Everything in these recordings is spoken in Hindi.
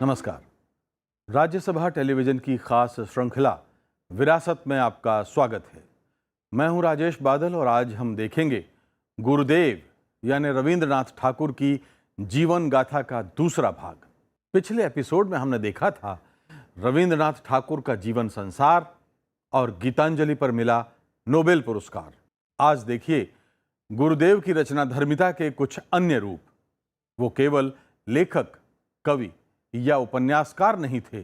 नमस्कार। राज्यसभा टेलीविजन की खास श्रृंखला विरासत में आपका स्वागत है। मैं हूं राजेश बादल और आज हम देखेंगे गुरुदेव यानी रविंद्रनाथ ठाकुर की जीवन गाथा का दूसरा भाग। पिछले एपिसोड में हमने देखा था रविंद्रनाथ ठाकुर का जीवन संसार और गीतांजलि पर मिला नोबेल पुरस्कार। आज देखिए गुरुदेव की रचना धर्मिता के कुछ अन्य रूप। वो केवल लेखक, कवि या उपन्यासकार नहीं थे।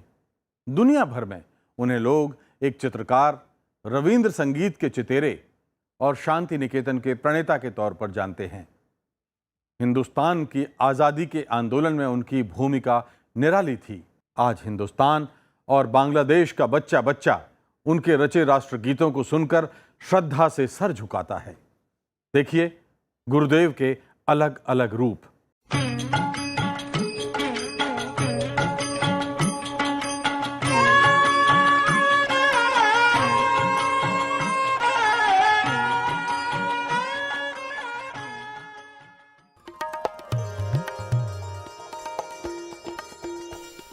दुनिया भर में उन्हें लोग एक चित्रकार, रविंद्र संगीत के चितेरे और शांति निकेतन के प्रणेता के तौर पर जानते हैं। हिंदुस्तान की आज़ादी के आंदोलन में उनकी भूमिका निराली थी। आज हिंदुस्तान और बांग्लादेश का बच्चा बच्चा उनके रचे राष्ट्रगीतों को सुनकर श्रद्धा से सर झुकाता है। देखिए गुरुदेव के अलग अलग रूप।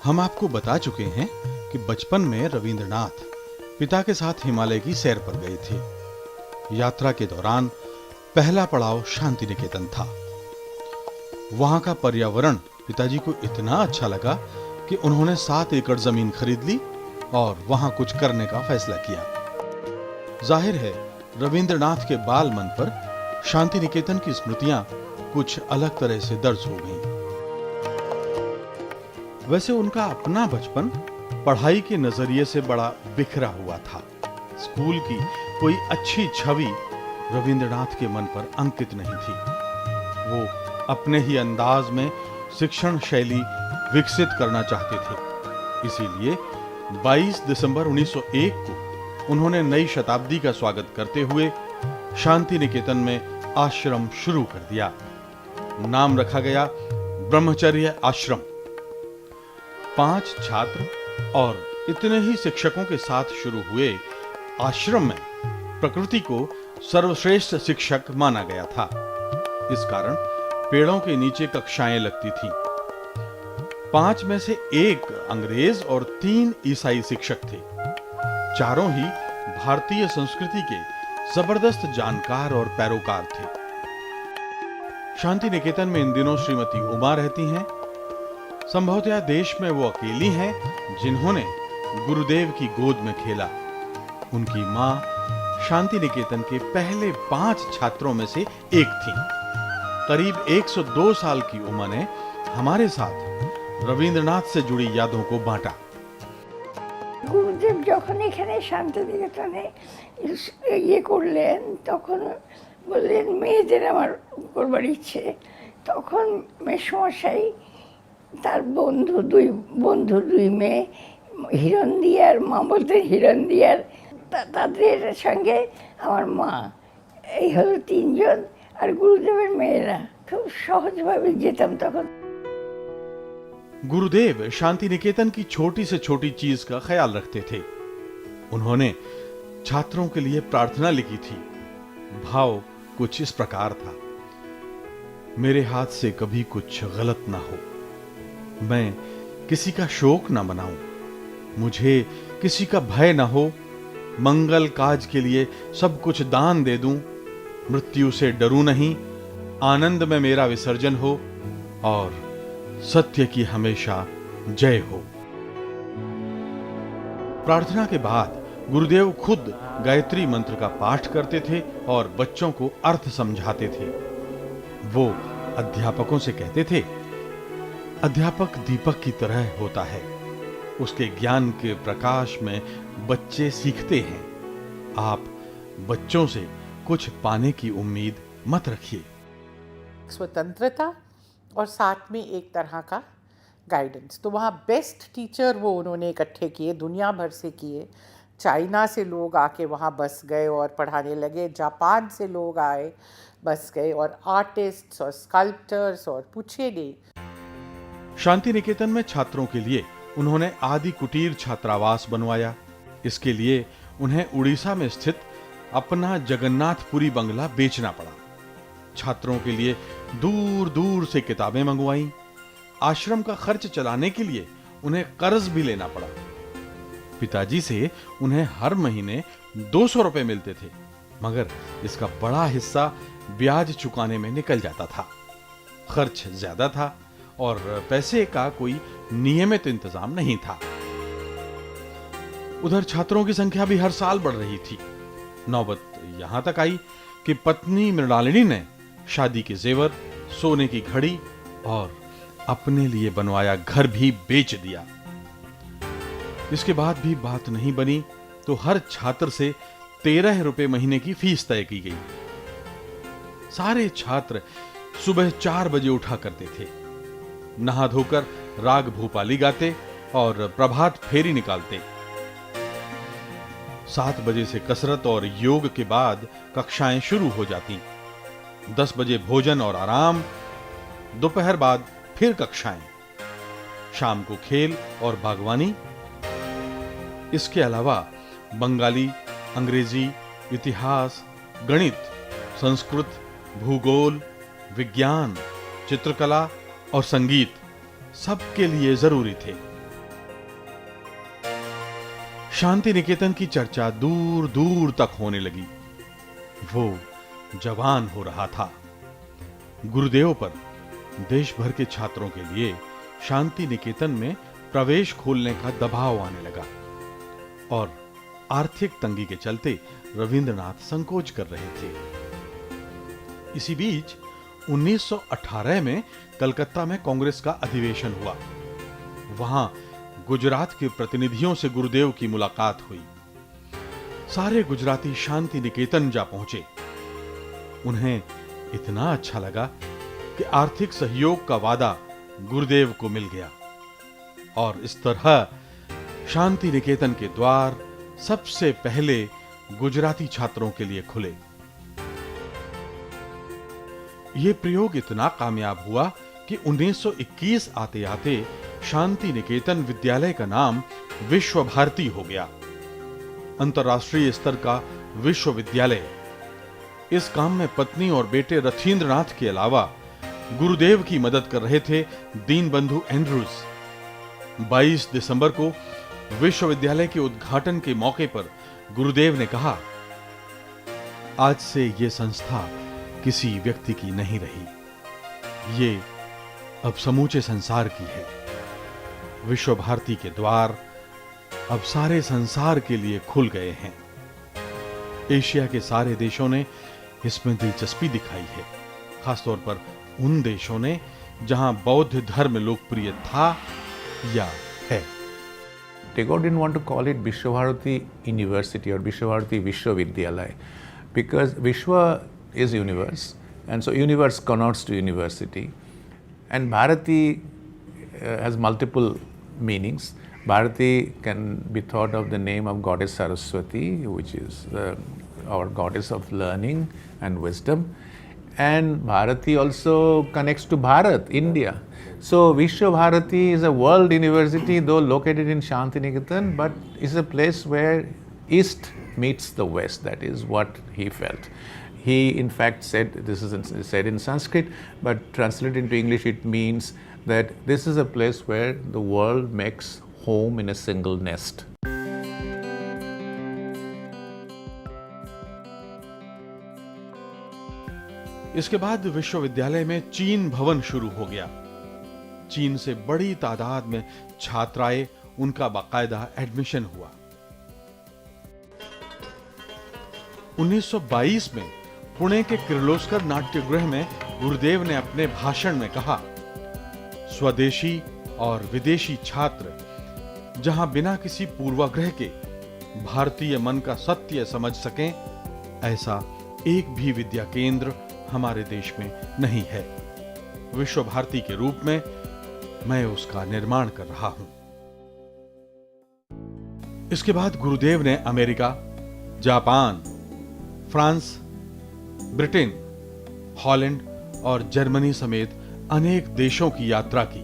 हम आपको बता चुके हैं कि बचपन में रविंद्रनाथ पिता के साथ हिमालय की सैर पर गए थे। यात्रा के दौरान पहला पड़ाव शांति निकेतन था। वहां का पर्यावरण पिताजी को इतना अच्छा लगा कि उन्होंने 7 एकड़ जमीन खरीद ली और वहां कुछ करने का फैसला किया। जाहिर है रविंद्रनाथ के बाल मन पर शांति निकेतन की स्मृतियां कुछ अलग तरह से दर्ज हो गईं। वैसे उनका अपना बचपन पढ़ाई के नजरिए से बड़ा बिखरा हुआ था। स्कूल की कोई अच्छी छवि रविंद्रनाथ के मन पर अंकित नहीं थी। वो अपने ही अंदाज में शिक्षण शैली विकसित करना चाहते थे। इसीलिए 22 दिसंबर 1901 को उन्होंने नई शताब्दी का स्वागत करते हुए शांति निकेतन में आश्रम शुरू कर दिया। नाम रखा गया ब्रह्मचर्य आश्रम। 5 छात्र और इतने ही शिक्षकों के साथ शुरू हुए आश्रम में प्रकृति को सर्वश्रेष्ठ शिक्षक माना गया था। इस कारण पेड़ों के नीचे कक्षाएं लगती थीं। 5 में से 1 अंग्रेज और 3 ईसाई शिक्षक थे। चारों ही भारतीय संस्कृति के जबरदस्त जानकार और पैरोकार थे। शांति निकेतन में इन दिनों श्रीमती उमा रहती हैं। संभवतः देश में वो अकेली हैं जिन्होंने गुरुदेव की गोद में खेला। उनकी मां शांति निकेतन के पहले 5 छात्रों में से एक थी। करीब 102 साल की उम्र ने हमारे साथ रविंद्रनाथ से जुड़ी यादों को बांटा। গুরুদেব যখন এখানে শান্তিনিকেতনে ইয়ে করলেন তখন বললেন মেয়েদের আমার করবার ইচ্ছে। তখন মেসমশাই তার বন্ধু দুই মেয়ে হিরণদি আর মা বলতেন হিরণদি আর তাদের সঙ্গে আমার মা, এই হলো 3 জন। আর গুরুদেবের মেয়েরা খুব সহজভাবে যেতাম তখন। गुरुदेव शांति निकेतन की छोटी से छोटी चीज का ख्याल रखते थे। उन्होंने छात्रों के लिए प्रार्थना लिखी थी। भाव कुछ इस प्रकार था: मेरे हाथ से कभी कुछ गलत ना हो, मैं किसी का शोक ना मनाऊं, मुझे किसी का भय ना हो, मंगल काज के लिए सब कुछ दान दे दूं, मृत्यु से डरूं नहीं, आनंद में मेरा विसर्जन हो और सत्य की हमेशा जय हो। प्रार्थना के बाद गुरुदेव खुद गायत्री मंत्र का पाठ करते थे और बच्चों को अर्थ समझाते थे। वो अध्यापकों से कहते थे, अध्यापक दीपक की तरह होता है, उसके ज्ञान के प्रकाश में बच्चे सीखते हैं। आप बच्चों से कुछ पाने की उम्मीद मत रखिए। स्वतंत्रता और साथ में एक तरह का गाइडेंस। तो वहाँ बेस्ट टीचर वो उन्होंने इकट्ठे किए, दुनिया भर से किए। चाइना से लोग आके वहाँ बस गए और पढ़ाने लगे, जापान से लोग आए बस गए, और आर्टिस्ट्स और स्कल्प्टर्स और पूछे नहीं। शांति निकेतन में छात्रों के लिए उन्होंने आदि कुटीर छात्रावास बनवाया। इसके लिए उन्हें उड़ीसा में स्थित अपना जगन्नाथपुरी बंगला बेचना पड़ा। छात्रों के लिए दूर दूर से किताबें मंगवाईं। आश्रम का खर्च चलाने के लिए उन्हें कर्ज भी लेना पड़ा। पिताजी से उन्हें हर महीने 200 रुपए मिलते थे, मगर इसका बड़ा हिस्सा ब्याज चुकाने में निकल जाता था। खर्च ज्यादा था और पैसे का कोई नियमित इंतजाम नहीं था। उधर छात्रों की संख्या भी हर साल बढ़ रही थी। नौबत यहां तक आई कि पत्नी मृणालिनी ने शादी के जेवर, सोने की घड़ी और अपने लिए बनवाया घर भी बेच दिया। इसके बाद भी बात नहीं बनी तो हर छात्र से 13 रुपए महीने की फीस तय की गई। सारे छात्र सुबह 4 बजे उठा करते थे, नहा धोकर राग भूपाली गाते और प्रभात फेरी निकालते। 7 बजे से कसरत और योग के बाद कक्षाएं शुरू हो जाती। 10 बजे भोजन और आराम, दोपहर बाद फिर कक्षाएं, शाम को खेल और बागवानी। इसके अलावा बंगाली, अंग्रेजी, इतिहास, गणित, संस्कृत, भूगोल, विज्ञान, चित्रकला और संगीत सबके लिए जरूरी थे। शांति निकेतन की चर्चा दूर दूर तक होने लगी। वो जवान हो रहा था। गुरुदेव पर देश भर के छात्रों के लिए शांति निकेतन में प्रवेश खोलने का दबाव आने लगा और आर्थिक तंगी के चलते रविंद्रनाथ संकोच कर रहे थे। इसी बीच 1918 में कलकत्ता में कांग्रेस का अधिवेशन हुआ। वहां गुजरात के प्रतिनिधियों से गुरुदेव की मुलाकात हुई। सारे गुजराती शांति निकेतन जा पहुंचे। उन्हें इतना अच्छा लगा कि आर्थिक सहयोग का वादा गुरुदेव को मिल गया और इस तरह शांति निकेतन के द्वार सबसे पहले गुजराती छात्रों के लिए खुले। यह प्रयोग इतना कामयाब हुआ कि 1921 आते आते शांति निकेतन विद्यालय का नाम विश्व भारती हो गया, अंतर्राष्ट्रीय स्तर का विश्वविद्यालय। इस काम में पत्नी और बेटे रथींद्रनाथ के अलावा गुरुदेव की मदद कर रहे थे दीनबंधु एंड्रूज। 22 दिसंबर को विश्वविद्यालय के उद्घाटन के मौके पर गुरुदेव ने कहा, आज से यह संस्था किसी व्यक्ति की नहीं रही, ये अब समूचे संसार की है। विश्व भारती के द्वार अब सारे संसार के लिए खुल गए हैं। एशिया के सारे देशों ने इसमें दिलचस्पी दिखाई है, खासतौर पर उन देशों ने जहां बौद्ध धर्म लोकप्रिय था या है। Tagore didn't want to call it Vishwabharati University or Vishwabharati Vishwavidyalaya because Vishwa is universe, and so universe connotes to university. And Bharati has multiple meanings. Bharati can be thought of the name of goddess Saraswati, which is our goddess of learning and wisdom. And Bharati also connects to Bharat, India. So Vishwa Bharati is a world university, though located in Shantiniketan, but is a place where East meets the West. That is what he felt. He in fact said, this is said in Sanskrit, but translated into English it means that this is a place where the world makes home in a single nest. इसके बाद विश्वविद्यालय में चीन भवन शुरू हो गया। चीन से बड़ी तादाद में छात्र आए, उनका बाकायदा एडमिशन हुआ। 1922 में पुणे के किर्लोस्कर नाट्यगृह में गुरुदेव ने अपने भाषण में कहा, स्वदेशी और विदेशी छात्र जहां बिना किसी पूर्वाग्रह के भारतीय मन का सत्य समझ सकें, ऐसा एक भी विद्या केंद्र हमारे देश में नहीं है। विश्व भारती के रूप में मैं उसका निर्माण कर रहा हूं। इसके बाद गुरुदेव ने America, Japan, France, Britain, Holland और जर्मनी समेत अनेक देशों की यात्रा की।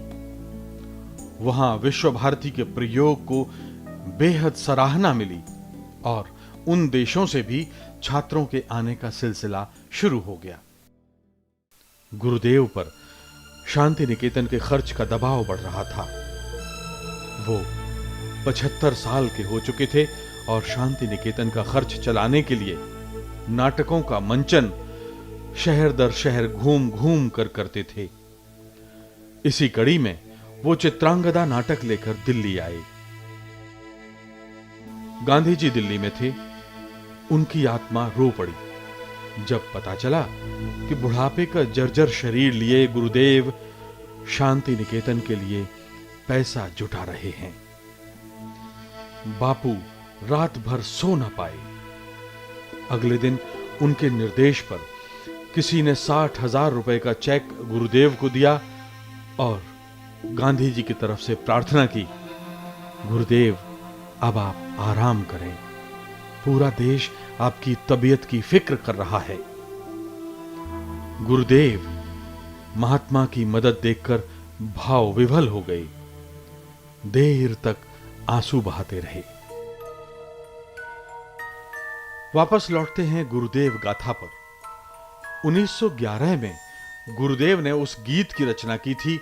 वहां विश्व भारती के प्रयोग को बेहद सराहना मिली और उन देशों से भी छात्रों के आने का सिलसिला शुरू हो गया। गुरुदेव पर शांति निकेतन के खर्च का दबाव बढ़ रहा था। वो 75 साल के हो चुके थे और शांति निकेतन का खर्च चलाने के लिए नाटकों का मंचन शहर दर शहर घूम घूम कर करते थे। इसी कड़ी में वो चित्रांगदा नाटक लेकर दिल्ली आए। गांधी जी दिल्ली में थे। उनकी आत्मा रो पड़ी जब पता चला कि बुढ़ापे का जर्जर शरीर लिए गुरुदेव शांति निकेतन के लिए पैसा जुटा रहे हैं। बापू रात भर सो न पाए। अगले दिन उनके निर्देश पर किसी ने 60,000 रुपए का चेक गुरुदेव को दिया और गांधी जी की तरफ से प्रार्थना की, गुरुदेव अब आप आराम करें, पूरा देश आपकी तबीयत की फिक्र कर रहा है। गुरुदेव महात्मा की मदद देखकर भाव विभल हो गए। देर तक आंसू बहाते रहे। वापस लौटते हैं गुरुदेव गाथा पर। 1911 में गुरुदेव ने उस गीत की रचना की थी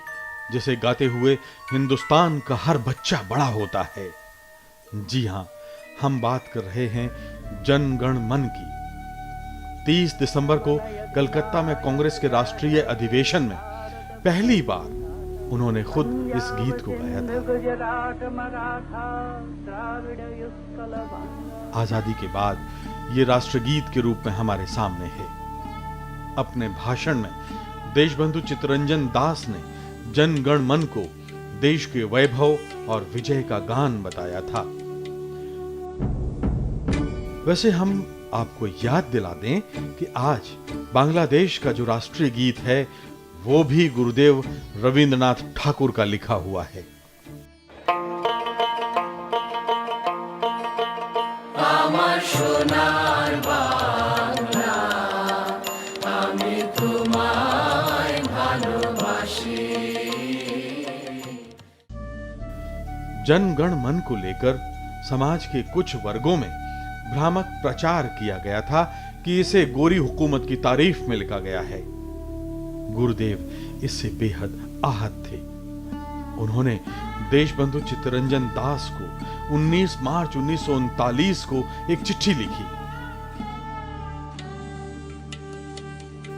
जिसे गाते हुए हिंदुस्तान का हर बच्चा बड़ा होता है। जी हां, हम बात कर रहे हैं जन गण मन की। 30 दिसंबर को कलकत्ता में कांग्रेस के राष्ट्रीय अधिवेशन में पहली बार उन्होंने खुद इस गीत को गाया था। आजादी के बाद ये राष्ट्रगीत के रूप में हमारे सामने है। अपने भाषण में देशबंधु चित्तरंजन दास ने जन गण मन को देश के वैभव और विजय का गान बताया था। वैसे हम आपको याद दिला दें कि आज बांग्लादेश का जो राष्ट्रीय गीत है वो भी गुरुदेव रविंद्रनाथ ठाकुर का लिखा हुआ है। আমার সোনার বাংলা আমি তোমায় ভালোবাসি। जन गण मन को लेकर समाज के कुछ वर्गों में भ्रामक प्रचार किया गया था कि इसे गोरी हुकूमत की तारीफ में लिखा गया है। गुरुदेव इससे बेहद आहत थे। उन्होंने देशबंधु चित्तरंजन दास को 19 मार्च 1939 को एक चिट्ठी लिखी।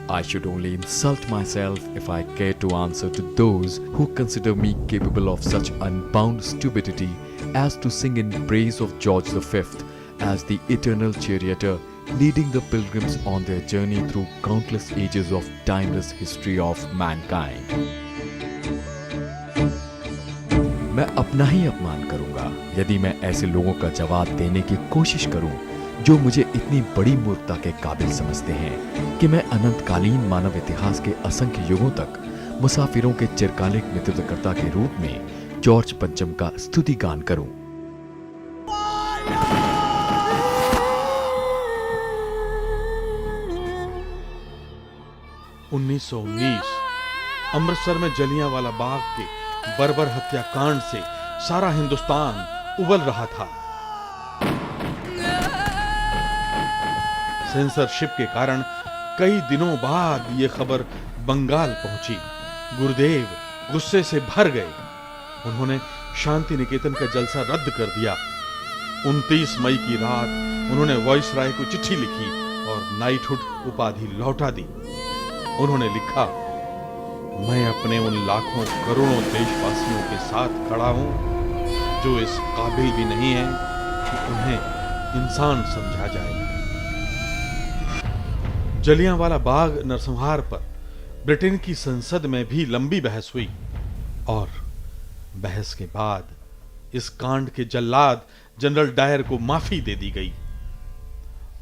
I should only insult myself if I care to answer to those who consider me capable of such unbound stupidity as to sing in praise of George V as the eternal charioteer leading the pilgrims on their journey through countless ages of timeless history of mankind. मैं अपना ही अपमान करूंगा यदि मैं ऐसे लोगों का जवाब देने की कोशिश करूं जो मुझे इतनी बड़ी मूर्खता के काबिल समझते हैं कि मैं अनंतकालीन मानव इतिहास के असंख्य युगों तक मुसाफिरों के चिरकालिक नेतृत्वकर्ता के रूप में जॉर्ज पंचम का स्तुति गान करूं। 1919 अमृतसर में जलियांवाला बाग के बर्बर हत्याकांड से सारा हिंदुस्तान उबल रहा था। सेंसरशिप के कारण कई दिनों बाद यह खबर बंगाल पहुंची। गुरुदेव गुस्से से भर गए। उन्होंने शांति निकेतन का जलसा रद्द कर दिया। 29 मई की रात उन्होंने वॉइसराय को चिट्ठी लिखी और नाइटहुड उपाधि लौटा दी। उन्होंने लिखा, मैं अपने उन लाखों करोड़ों देशवासियों के साथ खड़ा हूं जो इस काबिल भी नहीं है कि उन्हें इंसान समझा जाए। जलियांवाला बाग नरसंहार पर ब्रिटेन की संसद में भी लंबी बहस हुई और बहस के बाद इस कांड के जल्लाद जनरल डायर को माफी दे दी गई।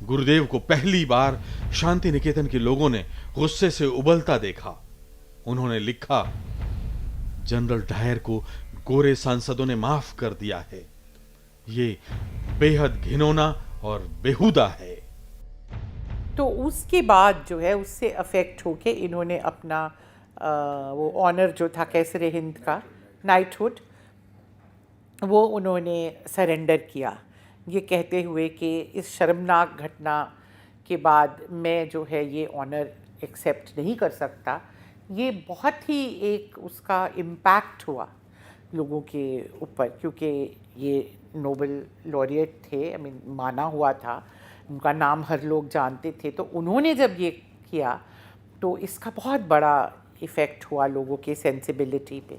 गुरुदेव को पहली बार शांति निकेतन के लोगों ने गुस्से से उबलता देखा। उन्होंने लिखा, जनरल डायर को गोरे सांसदों ने माफ कर दिया है। ये बेहद घिनौना और बेहुदा है। तो उसके बाद जो है उससे अफेक्ट होके इन्होंने अपना वो ऑनर जो था कैसरे हिंद का नाइटहुड वो उन्होंने सरेंडर किया, ये कहते हुए कि इस शर्मनाक घटना के बाद मैं जो है ये ऑनर एक्सेप्ट नहीं कर सकता। ये बहुत ही एक उसका इम्पैक्ट हुआ लोगों के ऊपर, क्योंकि ये नोबेल लॉरिएट थे, आई मीन माना हुआ था, उनका नाम हर लोग जानते थे, तो उन्होंने जब ये किया तो इसका बहुत बड़ा इफ़ेक्ट हुआ लोगों की सेंसिबिलिटी पे।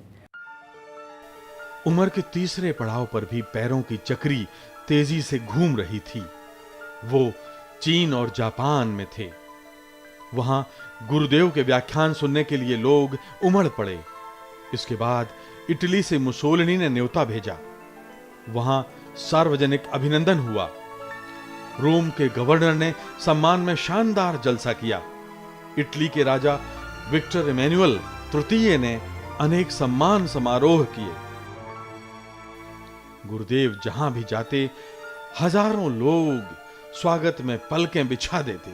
उम्र के तीसरे पड़ाव पर भी पैरों की चक्री तेजी से घूम रही थी। वो चीन और जापान में थे। वहां गुरुदेव के व्याख्यान सुनने के लिए लोग उमड़ पड़े। इसके बाद इटली से मुसोलिनी ने न्योता भेजा। वहां सार्वजनिक अभिनंदन हुआ। रोम के गवर्नर ने सम्मान में शानदार जलसा किया। इटली के राजा विक्टर इमैनुअल तृतीय ने अनेक सम्मान समारोह किए। गुरुदेव जहां भी जाते हजारों लोग स्वागत में पलकें बिछा देते।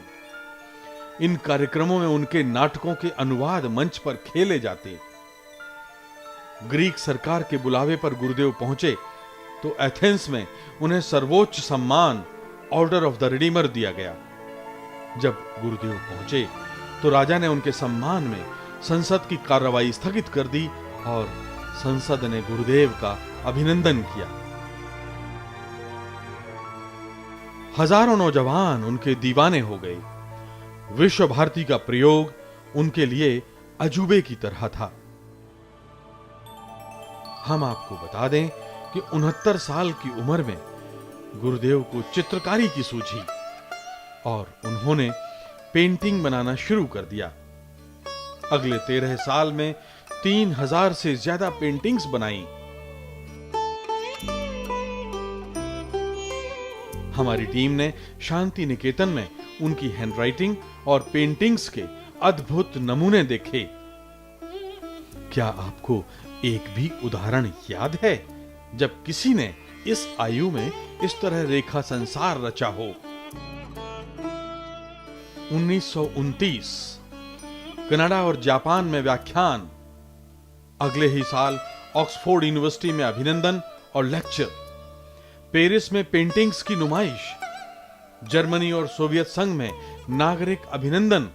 इन कार्यक्रमों में उनके नाटकों के अनुवाद मंच पर खेले जाते। ग्रीक सरकार के बुलावे पर गुरुदेव पहुंचे तो एथेंस में उन्हें सर्वोच्च सम्मान ऑर्डर ऑफ द रिडीमर दिया गया। जब गुरुदेव पहुंचे तो राजा ने उनके सम्मान में संसद की कार्रवाई स्थगित कर दी और संसद ने गुरुदेव का अभिनंदन किया। हजारों नौजवान उनके दीवाने हो गए। विश्व भारती का प्रयोग उनके लिए अजूबे की तरह था। हम आपको बता दें कि 69 साल की उम्र में गुरुदेव को चित्रकारी की सूझी और उन्होंने पेंटिंग बनाना शुरू कर दिया। अगले 13 साल में 3000 से ज्यादा पेंटिंग्स बनाई। हमारी टीम ने शांति निकेतन में उनकी हैंडराइटिंग और पेंटिंग्स के अद्भुत नमूने देखे। क्या आपको एक भी उदाहरण याद है जब किसी ने इस आयु में इस तरह रेखा संसार रचा हो? 1929 कनाडा और जापान में व्याख्यान। अगले ही साल ऑक्सफोर्ड यूनिवर्सिटी में अभिनंदन और लेक्चर। पेरिस में पेंटिंग्स की नुमाइश। जर्मनी और सोवियत संघ में नागरिक अभिनंदन।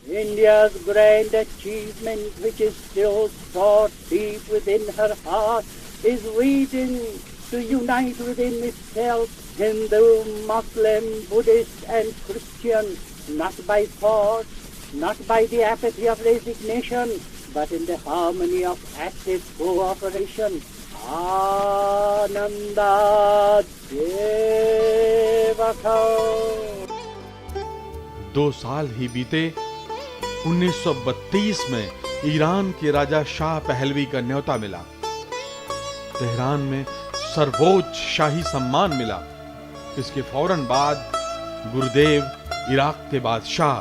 India's grand achievement, which is still stored deep within her heart, is waiting to unite within itself Hindu, Muslim, Buddhist and Christian, not by force, not by the apathy of resignation, but in the harmony of active cooperation. Ananda Devaka. 2 साल ही बीते। 1932 में ईरान के राजा शाह पहलवी का न्योता मिला। तेहरान में सर्वोच्च शाही सम्मान मिला। इसके फौरन बाद गुरुदेव इराक के बादशाह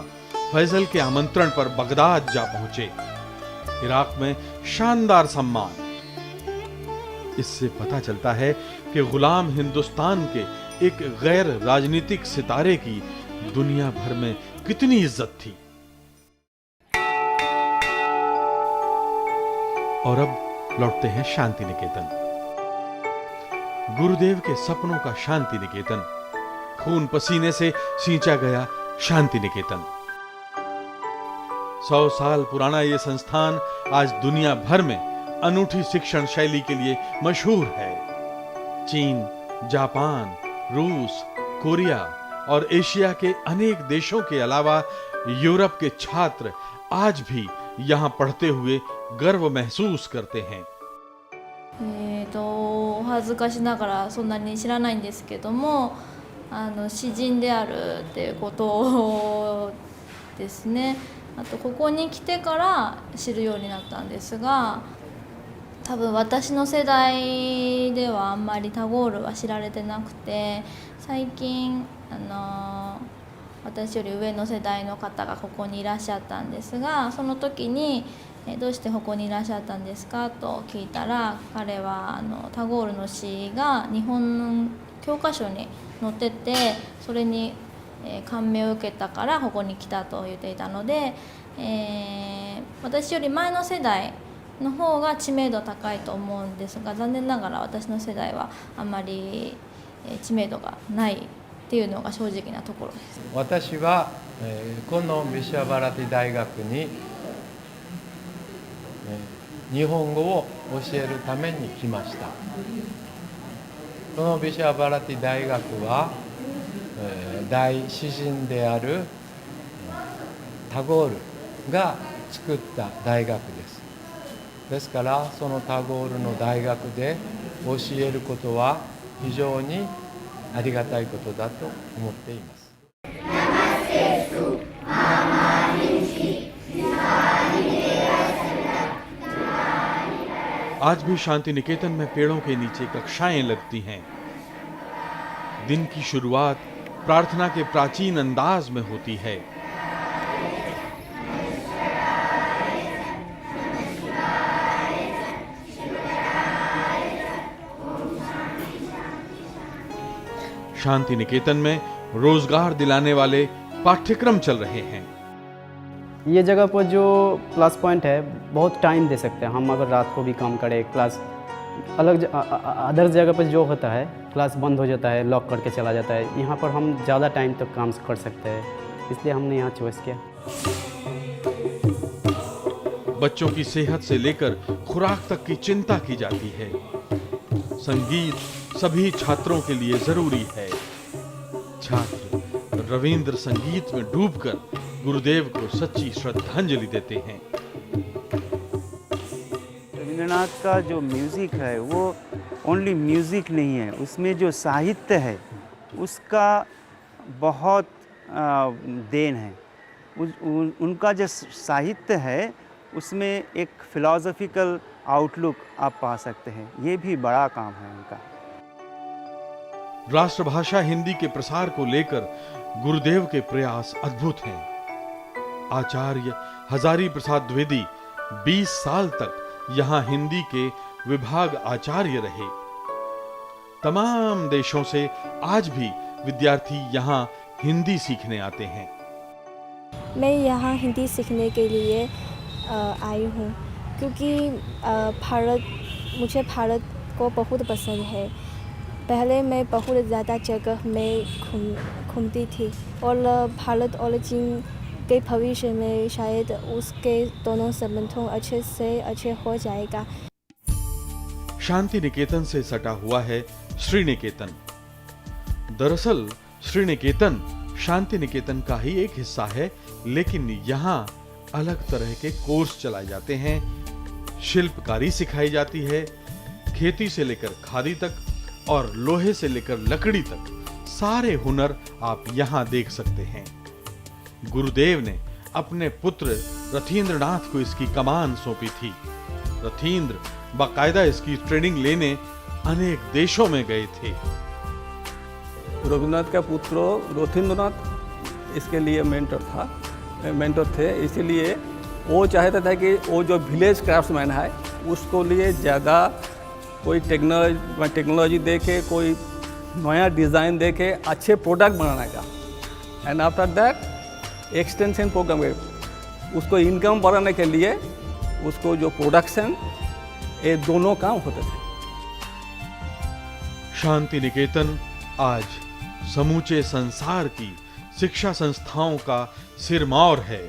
फैजल के आमंत्रण पर बगदाद जा पहुंचे। इराक में शानदार सम्मान। इससे पता चलता है कि गुलाम हिंदुस्तान के एक गैर राजनीतिक सितारे की दुनिया भर में कितनी इज्जत थी। और अब लौटते हैं शांति निकेतन। गुरुदेव के सपनों का शांति निकेतन, खून पसीने से सींचा गया शांति निकेतन। 100 साल पुराना यह संस्थान आज दुनिया भर में अनूठी शिक्षण शैली के लिए मशहूर है। चीन, जापान, रूस, कोरिया और एशिया के अनेक देशों के अलावा यूरोप के छात्र आज भी यहाँ पढ़ते हुए गर्व महसूस करते हैं। お恥ずかしながらそんなに知らないんですけども、詩人であるっていうことですね。あとここに来てから知るようになったんですが、多分私の世代ではあんまりタゴールは知られてなくて、最近私より上の世代の方がここにいらっしゃったんですが、その時にどうしてここにいらっしゃったんですかと聞いたら、彼はタゴールの詩が日本の教科書に載ってて、それに感銘を受けたからここに来たと言っていたので、私より前の世代の方が知名度高いと思うんですが、残念ながら私の世代はあんまり知名度がないっていうのが正直なところです。私は、このビシャバラティ大学に、日本語を教えるために来ました。このビシャバラティ大学は、大詩人であるタゴールが作った大学です。ですからそのタゴールの大学で教えることは非常にありがたいことだと思っています。आज भी शांति निकेतन में पेड़ों के नीचे कक्षाएं लगती हैं। दिन की शुरुआत प्रार्थना के प्राचीन अंदाज में होती है। शांति निकेतन में रोजगार दिलाने वाले पाठ्यक्रम चल रहे हैं। ये जगह पर जो प्लस पॉइंट है, बहुत टाइम दे सकते हैं हम। अगर रात को भी काम करें, क्लास अदर जगह पर जो होता है क्लास बंद हो जाता है, लॉक करके चला जाता है, यहाँ पर हम ज़्यादा टाइम तक काम कर सकते हैं, इसलिए हमने यहाँ चॉइस किया। बच्चों की सेहत से लेकर खुराक तक की चिंता की जाती है। संगीत सभी छात्रों के लिए जरूरी है। छात्र रविंद्र संगीत में डूबकर गुरुदेव को सच्ची श्रद्धांजलि देते हैं। रविंद्रनाथ का जो म्यूज़िक है वो ओनली म्यूज़िक नहीं है, उसमें जो साहित्य है उसका बहुत देन है। उनका जो साहित्य है उसमें एक फिलॉसफिकल आउटलुक आप पा सकते हैं। ये भी बड़ा काम है उनका। राष्ट्रभाषा हिंदी के प्रसार को लेकर गुरुदेव के प्रयास अद्भुत हैं। आचार्य हजारी प्रसाद द्विवेदी 20 साल तक यहाँ हिंदी के विभाग आचार्य रहे। तमाम देशों से आज भी विद्यार्थी यहाँ हिंदी सीखने आते हैं। मैं यहाँ हिंदी सीखने के लिए आई हूँ क्योंकि मुझे भारत को बहुत पसंद है। पहले मैं बहुत ज़्यादा जगह में घूमती थी और भारत और चीन के भविष्य में शायद उसके दोनों संबंधों अच्छे से अच्छे हो जाएगा। शांति निकेतन से सटा हुआ है श्री निकेतन। दरअसल श्री निकेतन शांति निकेतन का ही एक हिस्सा है, लेकिन यहाँ अलग तरह के कोर्स चलाए जाते हैं। शिल्पकारी सिखाई जाती है, खेती से लेकर खादी तक और लोहे से लेकर लकड़ी तक सारे हुनर आप यहाँ देख सकते हैं। गुरुदेव ने अपने पुत्र रथींद्रनाथ को इसकी कमान सौंपी थी। रथींद्र बाकायदा इसकी ट्रेनिंग लेने अनेक देशों में गए थे। रविंद्रनाथ का पुत्र रथींद्रनाथ इसके लिए मेंटर थे, इसीलिए वो चाहता था कि वो जो विलेज क्राफ्ट्समैन है उसको लिए ज़्यादा कोई टेक्नोलॉजी दे के, कोई नया डिज़ाइन दे के अच्छे प्रोडक्ट बनाने का। And after that extension program उसको इनकम बढ़ाने के लिए उसको जो प्रोडक्शन, ये दोनों काम होते थे। शांति निकेतन आज समूचे संसार की शिक्षा संस्थाओं का सिरमौर है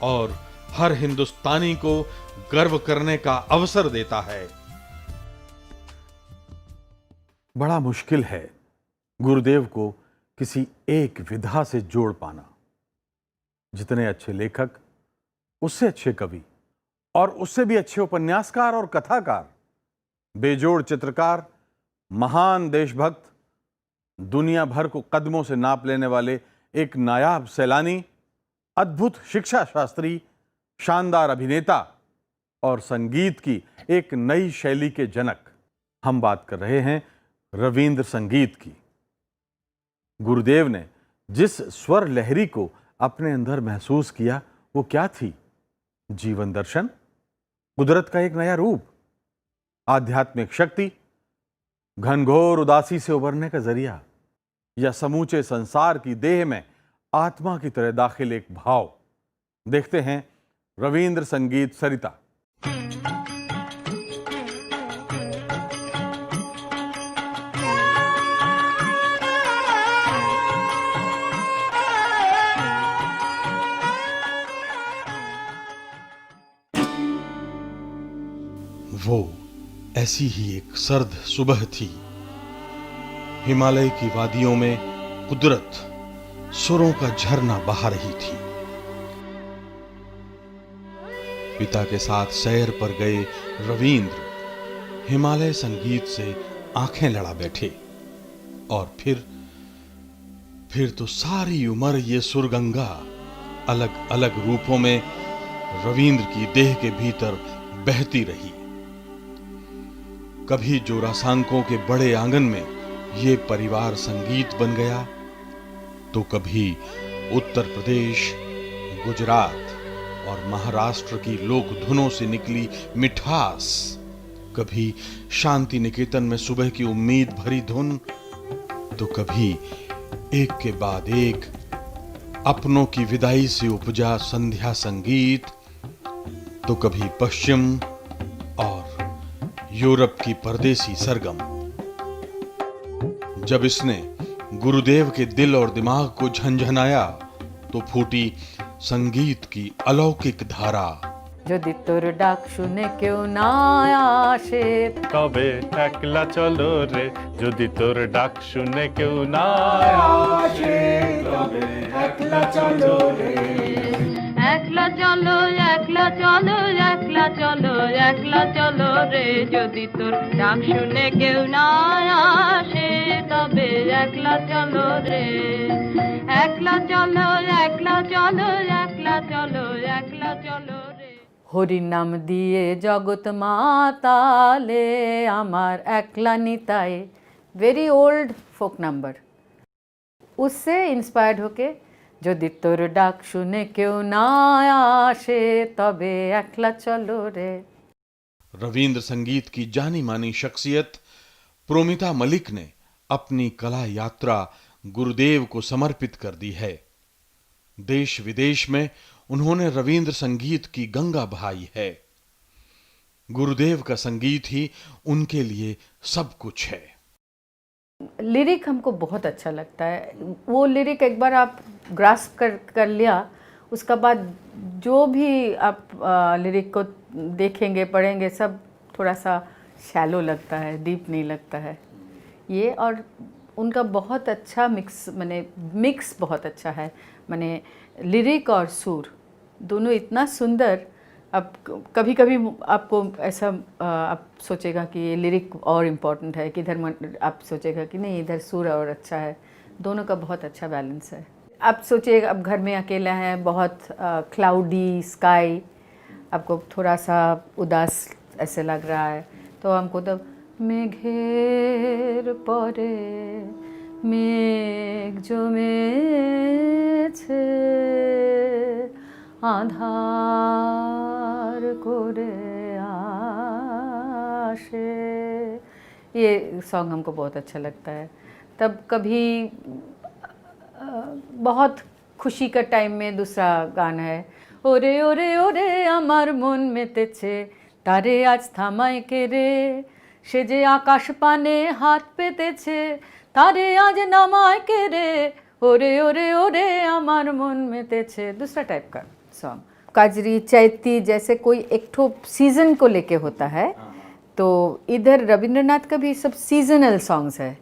और हर हिंदुस्तानी को गर्व करने का अवसर देता है। बड़ा मुश्किल है गुरुदेव को किसी एक विधा से जोड़ पाना। जितने अच्छे लेखक, उससे अच्छे कवि और उससे भी अच्छे उपन्यासकार और कथाकार, बेजोड़ चित्रकार, महान देशभक्त, दुनिया भर को कदमों से नाप लेने वाले एक नायाब सैलानी, अद्भुत शिक्षा शास्त्री, शानदार अभिनेता और संगीत की एक नई शैली के जनक। हम बात कर रहे हैं रविंद्र संगीत की। गुरुदेव ने जिस स्वर लहरी को अपने अंदर महसूस किया वो क्या थी? जीवन दर्शन, कुदरत का एक नया रूप, आध्यात्मिक शक्ति, घनघोर उदासी से उबरने का जरिया, या समूचे संसार की देह में आत्मा की तरह दाखिल एक भाव। देखते हैं रविंद्र संगीत सरिता। वो ऐसी ही एक सर्द सुबह थी। हिमालय की वादियों में कुदरत सुरों का झरना बहा रही थी। पिता के साथ सैर पर गए रविंद्र हिमालय संगीत से आंखें लड़ा बैठे और फिर तो सारी उम्र ये सुरगंगा अलग अलग रूपों में रविंद्र की देह के भीतर बहती रही। कभी जोरासांकों के बड़े आंगन में ये परिवार संगीत बन गया, तो कभी उत्तर प्रदेश, गुजरात और महाराष्ट्र की लोक धुनों से निकली मिठास, कभी शांति निकेतन में सुबह की उम्मीद भरी धुन, तो कभी एक के बाद एक अपनों की विदाई से उपजा संध्या संगीत, तो कभी पश्चिम और यूरोप की परदेसी सरगम। जब इसने गुरुदेव के दिल और दिमाग को झंझनाया तो फूटी संगीत की अलौकिक धारा। যদি তোর ডাক শুনে কেউ না আসে তবে একলা চলো রে, যদি তোর ডাক শুনে কেউ না আসে তবে একলা চলো রে। একলা চলো একলা চলো একলা চলো একলা চলো রে, যদি তোর ডাক শুনে কেউ না আসে তবে একলা চলো রে। একলা চলো একলা চলো একলা চলো একলা চলো রে। হরির নাম দিয়ে জগৎ মাতালে আমার একলা নিতাই, वेरी ओल्ड फोक नंबर। उससे इंस्पायर्ड होके যদি তোর ডাক শুনে কেউ না আসে তবে একলা চলো রে। रविंद्र संगीत की जानी मानी शख्सियत प्रोमिता मलिक ने अपनी कला यात्रा गुरुदेव को समर्पित कर दी है। देश विदेश में उन्होंने रविंद्र संगीत की गंगा बहाई है। गुरुदेव का संगीत ही उनके लिए सब कुछ है। लिरिक हमको बहुत अच्छा लगता है। वो लिरिक एक बार आप ग्रास्प कर लिया, उसका बाद जो भी आप लिरिक को देखेंगे पढ़ेंगे सब थोड़ा सा शैलो लगता है, डीप नहीं लगता है ये। और उनका बहुत अच्छा मिक्स बहुत अच्छा है, माने लिरिक और सुर दोनों इतना सुंदर। अब कभी कभी आपको ऐसा आप सोचेगा कि ये लिरिक और इम्पोर्टेंट है, कि इधर आप सोचेगा कि नहीं इधर सुर और अच्छा है। दोनों का बहुत अच्छा बैलेंस है। आप सोचिए अब घर में अकेला है, बहुत क्लाउडी स्काई, आपको थोड़ा सा उदास ऐसे लग रहा है, तो हमको तो मेघेर परे मेघ जमेছে आधार कोरे आशे, ये सॉन्ग हमको बहुत अच्छा लगता है। तब कभी बहुत खुशी का टाइम में दूसरा गाना है, ओरे ओरे ओरे आमार मन मेतेছে तारे आज থামায় কে রে, সে যে আকাশ পানে হাত পেতেছে तारे आज নামায় কে রে, ओरे ओरे ओरे आमार मन मेतेছে। दूसरा टाइप का सॉन्ग काजरी चैती जैसे कोई एक ठो सीजन को लेके होता है, तो इधर रविंद्रनाथ का भी सब सीजनल सॉन्ग्स है।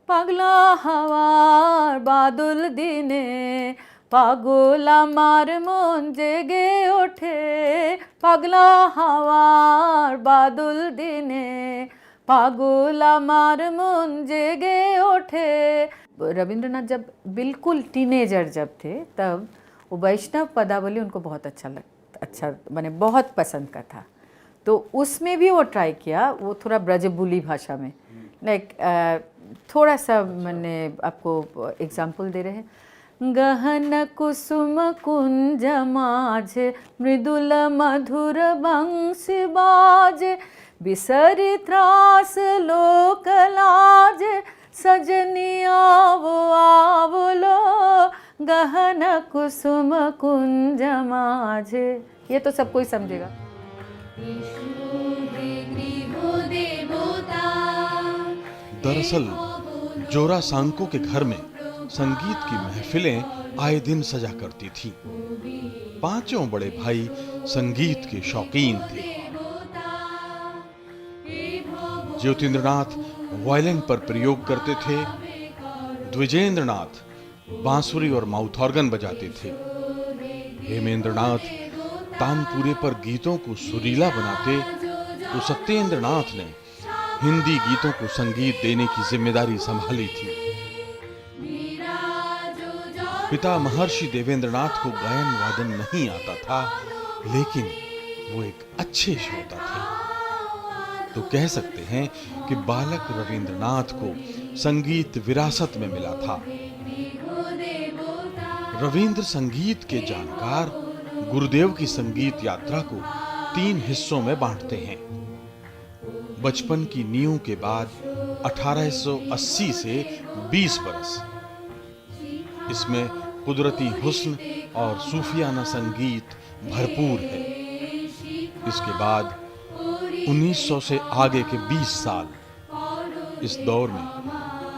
पागला हवार बादल दिने पागल आमार मन जेगे ओठे, पागला हवार बादल दिने पागल आमार मन जेगे ओठे। रविंद्रनाथ जब बिल्कुल टीनेजर जब थे तब वो वैष्णव पदावली उनको बहुत अच्छा माने बहुत पसंद का था, तो उसमें भी वो ट्राई किया। वो थोड़ा ब्रजबुली भाषा में, लाइक थोड़ा सा मैंने आपको एग्जाम्पल दे रहे हैं। गहन कुसुम कुंज माझे मृदुल मधुर बंसी बाजे, बिसरी त्रास लोक लाजे सजनी आवो आवलो, गहन कुसुम कुंज माझे। ये तो सब कोई समझेगा। दरअसल जोरासांको के घर में संगीत की महफिलें आए दिन सजा करती थी। पांचों बड़े भाई संगीत के शौकीन थे। ज्योतिन्द्रनाथ वायलिन पर प्रयोग करते थे, द्विजेंद्रनाथ बांसुरी और माउथ ऑर्गन बजाते थे, हेमेंद्रनाथ तानपुरे पर गीतों को सुरीला बनाते, तो सत्येंद्रनाथ ने हिंदी गीतों को संगीत देने की जिम्मेदारी संभाली थी। पिता महर्षि देवेंद्रनाथ को गायन वादन नहीं आता था, लेकिन वो एक अच्छे श्रोता थे। तो कह सकते हैं कि बालक रविंद्रनाथ को संगीत विरासत में मिला था। रविंद्र संगीत के जानकार गुरुदेव की संगीत यात्रा को 3 हिस्सों में बांटते हैं। बचपन की नींव के बाद 1880 से 20 बरस, इसमें कुदरती हुस्न और सूफियाना संगीत भरपूर है। इसके बाद 1900 से आगे के 20 साल, इस दौर में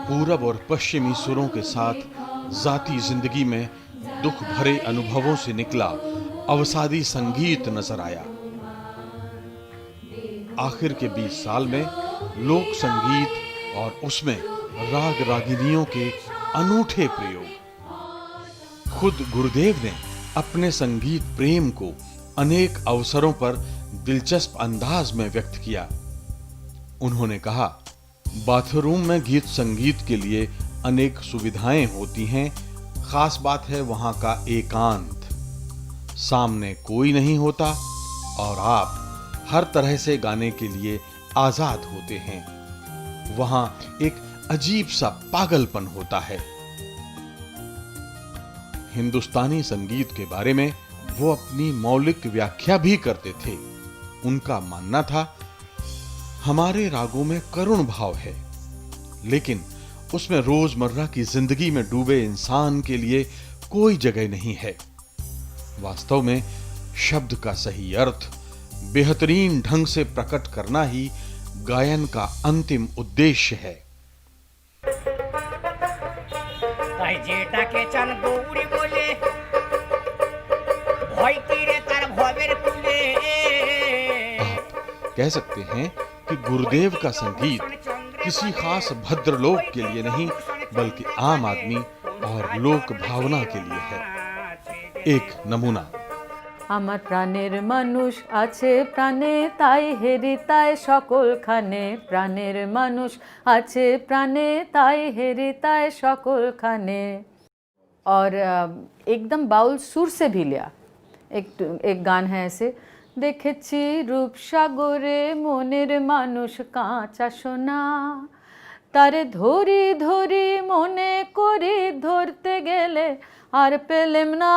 पूरब और पश्चिमी सुरों के साथ जाती जिंदगी में दुख भरे अनुभवों से निकला अवसादी संगीत नजर आया। आखिर के 20 साल में लोक संगीत और उसमें राग रागिनियों के अनूठे प्रयोग। खुद गुरुदेव ने अपने संगीत प्रेम को अनेक अवसरों पर दिलचस्प अंदाज में व्यक्त किया। उन्होंने कहा, बाथरूम में गीत संगीत के लिए अनेक सुविधाएं होती हैं, खास बात है वहां का एकांत। सामने कोई नहीं होता और आप हर तरह से गाने के लिए आजाद होते हैं। वहां एक अजीब सा पागलपन होता है। हिंदुस्तानी संगीत के बारे में वो अपनी मौलिक व्याख्या भी करते थे। उनका मानना था, हमारे रागों में करुण भाव है, लेकिन उसमें रोजमर्रा की जिंदगी में डूबे इंसान के लिए कोई जगह नहीं है। वास्तव में शब्द का सही अर्थ बेहतरीन ढंग से प्रकट करना ही गायन का अंतिम उद्देश्य है। आप कह सकते हैं कि गुरुदेव का संगीत किसी खास भद्रलोक के लिए नहीं, बल्कि आम आदमी और लोक भावना के लिए है। एक नमूना, আমার প্রাণের মানুষ আছে প্রাণে তাই হেরিতায় সকলখানে, প্রাণের মানুষ আছে প্রাণে তাই হেরিতায় সকলখানে। और एकदम बाउल सुर से भी लिया। एक गान है ऐसे, দেখেছি রূপসাগরে মনের মানুষ কাঁচা সোনা, তারে ধরি ধরি মনে করি ধরতে গেলে আর পেলেম না,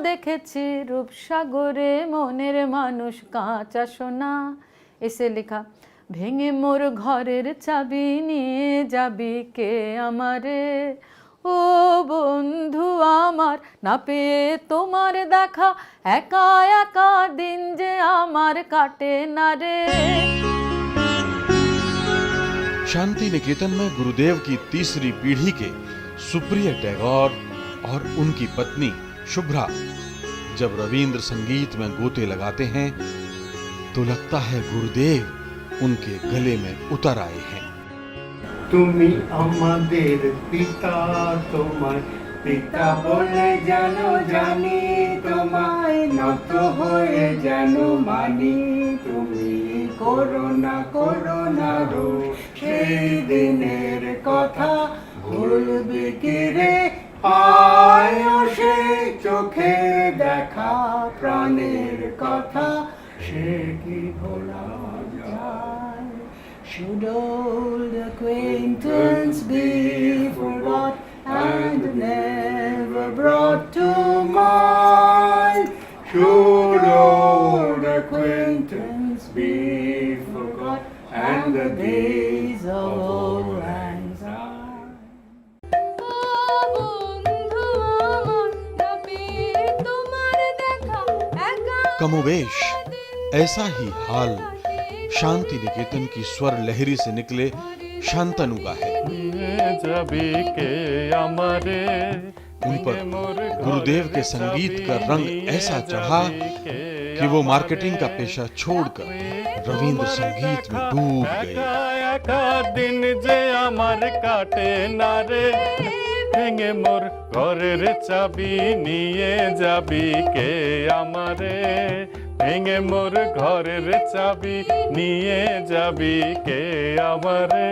দেখেছি রূপসাগরে মনের মানুষ কাঁচা সোনা। এসে লেখা, ভেঙে মোর ঘরের চাবি নিয়ে যাবি কে আমারে, ও বন্ধু আমার না পেয়ে তোমার দেখা, একা একা দিন যে আমার কাটে না রে। शांति निकेतन में गुरुदेव की तीसरी पीढ़ी के सुप्रिय टैगोर और उनकी पत्नी शुभ्रा जब रविंद्र संगीत में गोते लगाते हैं तो लगता है गुरुदेव उनके गले में उतर आए हैं। তুমি আমাদের পিতা, তোমার পিতা বলে জানো জানি, তোমায় নত হয়ে যেন মানি, তুমি করোনা রো সেই দিনের কথা ভুলবি কি রে, আয় সে চোখে দেখা প্রাণের কথা সে কি ভোলা যায়। Should old acquaintance be forgot and never brought to mind? Should old acquaintance be forgot and the days of old lang syne? कमोवेश ऐसा ही हाल शांति निकेतन की स्वर लहरी से निकले शांतनु का है। उन पर गुरुदेव के संगीत का रंग ऐसा चढ़ा कि वो मार्केटिंग का पेशा छोड़कर रविंद्र संगीत में डूब गए। একা দিন যে আমার কাটে না রে ভেঙে মোর ঘরের চাবি নিয়ে যাবি কে আমারে ভেঙে মোর ঘরের চাবি নিয়ে যাবি কে আমারে।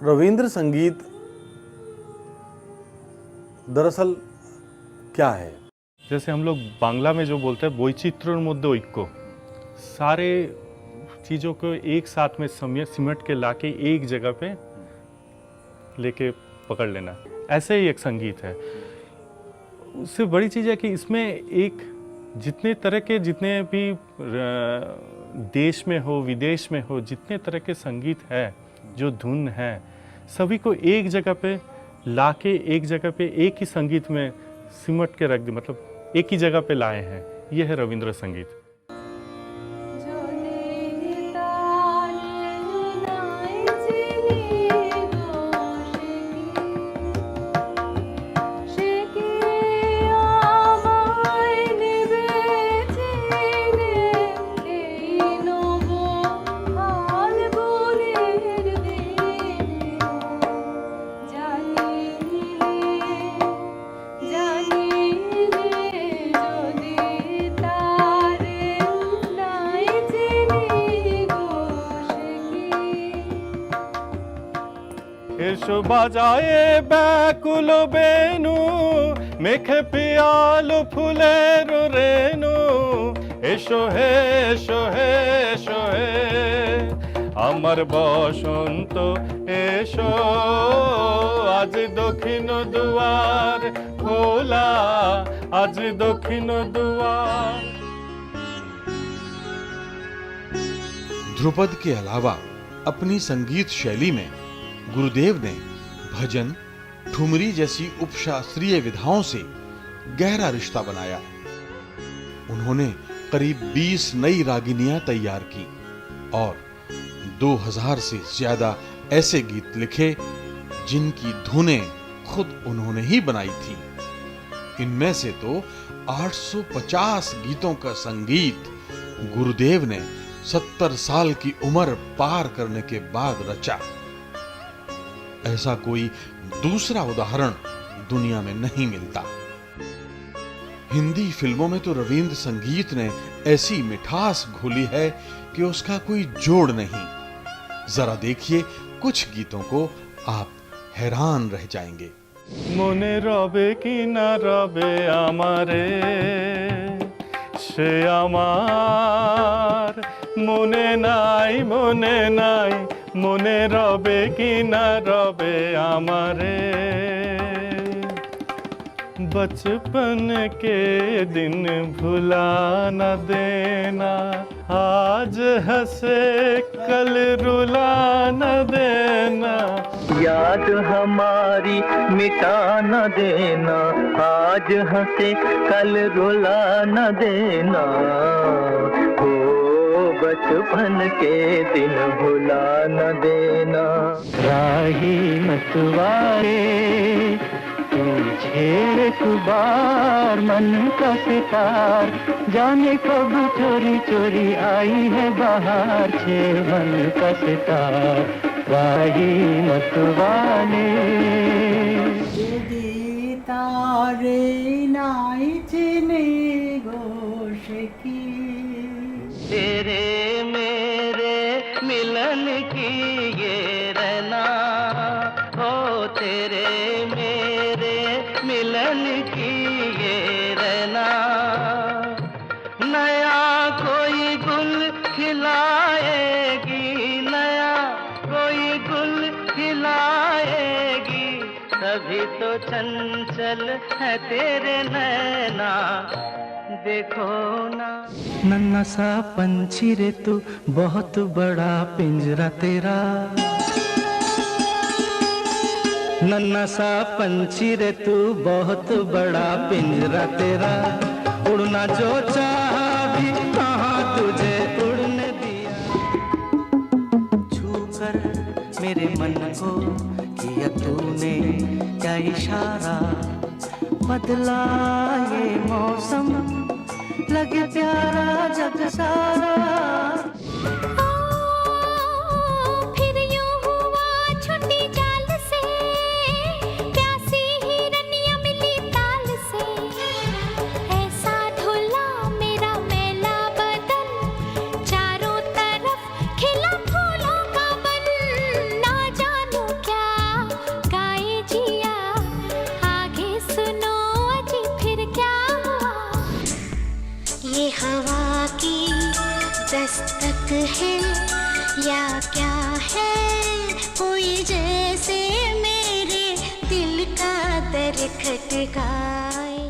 रविंद्र संगीत दरअसल क्या है? जैसे हम लोग बांग्ला में जो बोलते हैं বৈচিত্র্যের মধ্যে ঐক্য, सारे चीज़ों को एक साथ में सिमट के लाके एक जगह पे लेके पकड़ लेना, ऐसे ही एक संगीत है। उससे बड़ी चीज़ है कि इसमें एक जितने तरह के जितने भी देश में हो विदेश में हो जितने तरह के संगीत है जो धुन है सभी को एक जगह पे लाके एक जगह पे एक ही संगीत में सिमट के रख दी, मतलब एक ही जगह पे लाए हैं। ये है रविंद्र संगीत। এসো বাজায়ে ব্যাকুল বেনু মেখে পিয়ালো ফুলের রেনু এসো হে এসো হে এসো হে আমার বসন্ত এসো আজ দক্ষিণ দুয়ার খোলা আজ দক্ষিণ দুয়ার। ध्रुपद के अलावा अपनी संगीत शैली में गुरुदेव ने भजन, ठुमरी जैसी उपशास्त्रीय विधाओं से गहरा रिश्ता बनाया। उन्होंने करीब 20 नई रागिनियां तैयार की और 2000 से ज्यादा ऐसे गीत लिखे जिनकी धुनें खुद उन्होंने ही बनाई थी। इनमें से तो 850 गीतों का संगीत गुरुदेव ने 70 साल की उम्र पार करने के बाद रचा। ऐसा कोई दूसरा उदाहरण दुनिया में नहीं मिलता। हिंदी फिल्मों में तो रविंद्र संगीत ने ऐसी मिठास घोली है कि उसका कोई जोड़ नहीं। जरा देखिए कुछ गीतों को, आप हैरान रह जाएंगे। মনে রবে কি না রবে আমারে সে আমার মনে নাই মনে নাই মনে রবে কি না রবে আমারে बचपन के दिन भुला न देना आज हंसे कल रुला न देना याद हमारी मिटा न देना आज हंसे कल रुला न देना हो बचपन के दिन भुला न देना राही मतवारे छेड़ एक बार मन का सितार जाने कब चोरी चोरी आई है बाहर छे मन का सितार राही मतवाले तारे नाई चिने घोष की तेरे मेरे मिलन की ये रहना हो तेरे मेरे मिलन की ये रहना नया कोई गुल खिलाएगी नया कोई गुल खिलाएगी तभी तो चंचल है तेरे नैना देखो ना नन्हा सा पंछी रे तू बहुत बड़ा पिंजरा तेरा नन्हा सा पंछी रे तू बहुत बड़ा पिंजरा तेरा उड़ना जो चाहा भी कहाँ तुझे उड़ने दिया छू कर मेरे मन को किया तूने क्या इशारा बदला ये मौसम लगे प्यारा जग सारा दस्तक है या क्या है, कोई जैसे मेरे दिल का दर खटकाए।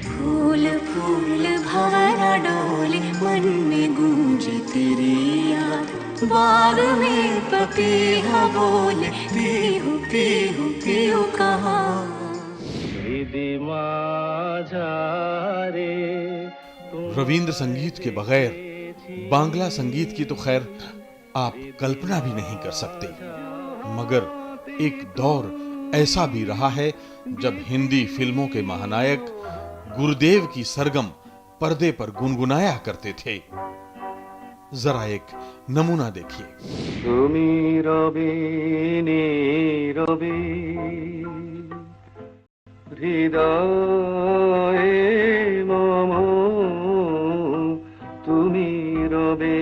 फूल फूल भंवरा डोले, मन में गूंजे तेरी याद, बाग में पपीहा बोले, पीहू पीहू पीहू कहाँ। रविंद्र संगीत के बगैर बांग्ला संगीत की तो खैर आप कल्पना भी नहीं कर सकते, मगर एक दौर ऐसा भी रहा है जब हिंदी फिल्मों के महानायक गुरुदेव की सरगम पर्दे पर गुनगुनाया करते थे। जरा एक नमूना देखिए। तुमी रबे नीरबे हृदये मम, तुमी रबे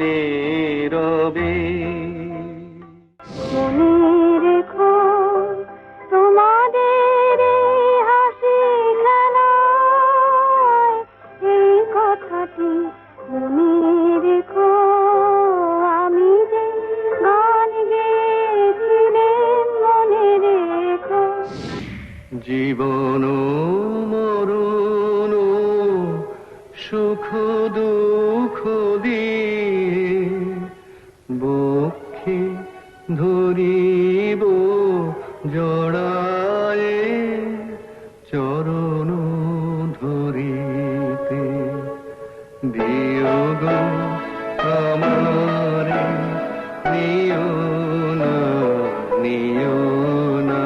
नीरबे। জীবন মরণ সুখ দুঃখ দিয়ে বক্ষে ধরিব জড়ায়ে, চরণ ধরিতে বিয়োগ আমারে নিও না, নিও না